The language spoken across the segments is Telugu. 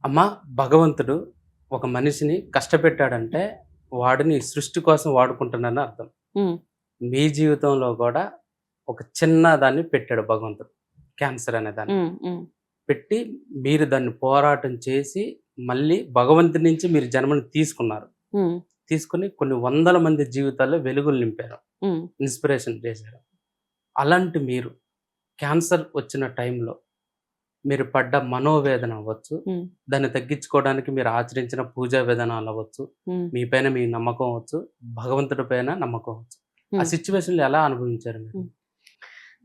అమ్మ భగవంతుడు ఒక మనిషిని కష్టపెట్టాడంటే వాడిని సృష్టి కోసం వాడుకుంటున్నాడని అర్థం. హ్మ్. మీ జీవితంలో గూడా ఒక చిన్న దాన్ని పెట్టాడు భగవంతుడు. క్యాన్సర్ అనే దాన్ని. హ్మ్. హ్మ్. పెట్టి మీరు దాన్ని పోరాటం చేసి మళ్ళీ భగవంతుడి నుంచి మీరు జన్మని తీసుకున్నారు. హ్మ్. తీసుకొని కొన్ని వందల మంది జీవితాల్లో వెలుగులు నింపారు. హ్మ్. ఇన్‌స్పిరేషన్ చేశారు. అలాంటి మీరు క్యాన్సర్ వచ్చిన టైంలో మీరు పడ్డ మనోవేదన అవ్వచ్చు, హ్మ్. దాన్ని తగ్గించుకోవడానికి మీరు ఆచరించిన పూజా విధానాలు అవ్వచ్చు, హ్మ్. మీ పైన మీ నమ్మకం అవ్వచ్చు, భగవంతుడి పైన నమ్మకం అవ్వచ్చు. ఆ హ్మ్. సిట్యుయేషన్‌లో ఎలా అనుభవించారు మీరు? హ్మ్.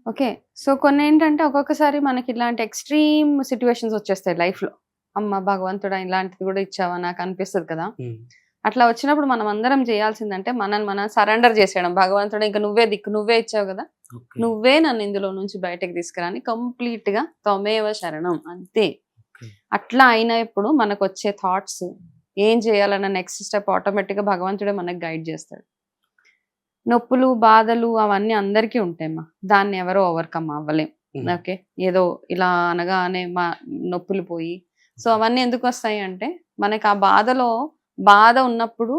ఓకే. సో, కొన్నేంటంటే ఒక్కొక్కసారి మనకి ఇలాంటి ఎక్స్‌ట్రీమ్ సిట్యుయేషన్స్ వచ్చేస్తాయి లైఫ్‌లో. అమ్మ భగవంతుడా! ఇలాంటిది గూడా ఇచ్చావా నాకనిపిస్తది కదా! హ్మ్. అట్లా వచ్చినప్పుడు మనం అందరం చేయాల్సిందంటే మనల్ని మనం సరెండర్ చేసేయడం. భగవంతుడా ఇంక నువ్వే దిక్కు, నువ్వే ఇచ్చావు గదా! ఓకే. నువ్వే నన్ను ఇందులో నుంచి బయటకి తీసుకురా అని కంప్లీట్‌గా త్వమేవ శరణం అంతే. ఓకే. అట్లా అయినప్పుడు మనకొచ్చే థాట్స్ ఏం చేయాలన్న నెక్స్ట్ స్టెప్ ఆటోమేటిక్‌గా భగవంతుడే మనకు గైడ్ చేస్తాడు. నొప్పులు, బాధలు అవన్నీ అందరికీ ఉంటాయమ్మా. దాన్ని ఎవరు ఓవర్‌కమ్ అవ్వలేం. హ్మ్. ఓకే. ఏదో ఇలా అనగానే నొప్పులు పోయి సో, అవన్నీ ఎందుకొస్తాయి అంటే, మనకు ఆ బాధలో బాధ ఉన్నప్పుడు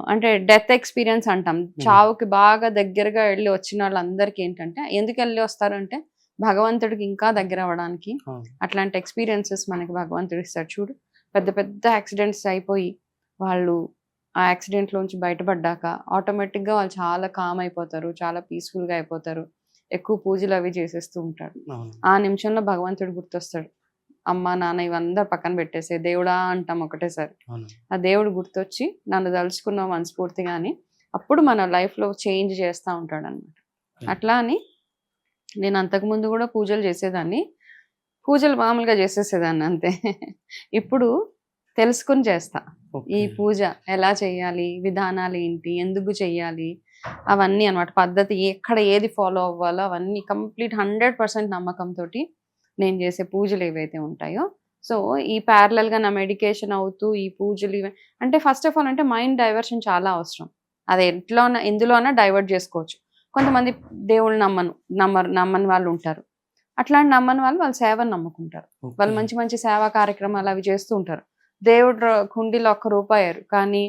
అంటే డెత్ ఎక్స్‌పీరియన్స్ అంటాం. హ్మ్. చావుకి బాగా దగ్గరగా ఎళ్లి వచ్చినోళ్ళందరికీ ఏంటంటే, ఎందుకెళ్లి వస్తారంటే, భగవంతుడికి ఇంకా దగ్గరవ్వడానికి. అవును. అట్లాంటి ఎక్స్‌పీరియన్సెస్ మనకి భగవంతుడిస్తాడు చూడు. పెద్ద పెద్ద యాక్సిడెంట్స్ అయిపోయి, వాళ్ళు ఆ యాక్సిడెంట్‌లోంచి బయటపడ్డాక ఆటోమేటిక్‌గా వాళ్ళు చాలా కామ్ అయిపోతారు. చాలా పీస్‌ఫుల్‌గా అయిపోతారు. ఎక్కువ పూజలవి చేసేస్తూ ఉంటారు. అవును. ఆ నిమిషంలో భగవంతుడు గుర్తొస్తాడు. అమ్మ, నాన్న ఇవందరూ పక్కన పెట్టేసేయి. దేవుడా అంటాం ఒకటేసారి. అవును. ఆ దేవుడు గుర్తొచ్చి నన్ను తలుచుకున్నావు మనస్ఫూర్తిగా అని అప్పుడు మన లైఫ్‌లో చేంజ్ చేస్తా ఉంటాడనమాట. ఓకే. అట్లా అని నేను అంతకుముందు గూడా పూజలు చేసేదాన్ని. పూజలు మామూలుగా చేసేసేదాన్ని అంతే. ఇప్పుడు తెలుసుకొని చేస్తా. ఈ ఓకే. పూజ ఎలా చేయాలి? విధానాలేంటి? ఎందుకు చెయ్యాలి? అవన్నీ అన్నమాట. పద్ధతి ఎక్కడ ఏది ఫాలో అవ్వాలో అవన్నీ కంప్లీట్ 100% నమ్మకంతోటి నేను చేసే పూజలేవైతే ఉంటాయో, సో, ఈ ప్యారలెల్‌గా నా మెడికేషన్ అవుతూ ఈ పూజలు అంటే ఫస్ట్ ఆఫ్ ఆల్ అంటే మైండ్ డైవర్షన్ చాలా అవసరం. అది ఎందులో అన్నా డైవర్ట్ జేసుకోవచ్చు. కొంతమంది దేవుళ్ళని నమ్మని వాళ్ళుంటారు. అట్లాంటి నమ్మని వాళ్ళు సేవని నమ్ముకుంటారు. వాళ్ళు ఓకే. మంచి మంచి సేవా కార్యక్రమాలు అవి చేస్తూ ఉంటారు. దేవుడు హుండీలో ఒక్క రూపాయెయ్యరు. కానీ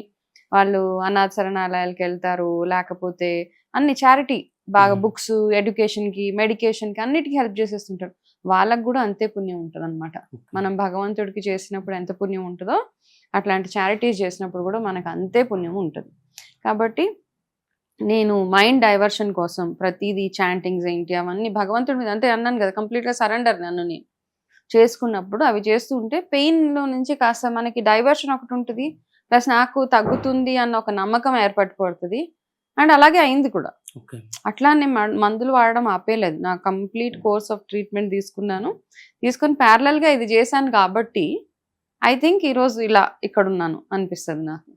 వాళ్ళు అనాథ శరణాలయాలకెళ్తారు. లేకపోతే అన్ని చారిటీ బాగా హ్మ్. బుక్స్, ఎడ్యుకేషన్‌కి, మెడికేషన్‌కి అన్నిటికి హెల్ప్ చేసేస్తుంటారు. వాళ్ళకి గూడా అంతే పుణ్యం ఉంటదనమాట. ఓకే. మనం భగవంతుడికి చేసినప్పుడు ఎంత పుణ్యం ఉంటదో, అట్లాంటి చారిటీస్ చేసినప్పుడు గూడా మనకు అంతే పుణ్యం ఉంటది. కాబట్టి నేను మైండ్ డైవర్షన్ కోసం ప్రతీదీ చాంటింగ్స్ ఏంటి అవన్నీ భగవంతుడి మీద అంటే అన్నాను గదా! కంప్లీట్‌గా సరెండర్ నన్ను నేను. చేసుకున్నప్పుడు అవి చేస్తూ ఉంటే పెయిన్‌లో నుంచి కాస్త మనకి డైవర్షన్ ఒకటుంటది. ప్లస్ నాకు తగ్గుతుంది అన్న ఒక నమ్మకం ఏర్పడిపోతది. అండ్ అలాగే అయింది కూడా. ఓకే. అట్లా అని నేను మందులు వాడడం ఆపేయలేదు. నా కంప్లీట్ కోర్స్ ఆఫ్ ట్రీట్‌మెంట్ తీసుకున్నాను. తీసుకొని ప్యారలెల్‌గా ఇది చేశాను కాబట్టి ఐ థింక్ ఈరోజు ఇలా ఇక్కడున్నాను అనిపిస్తది నాకు.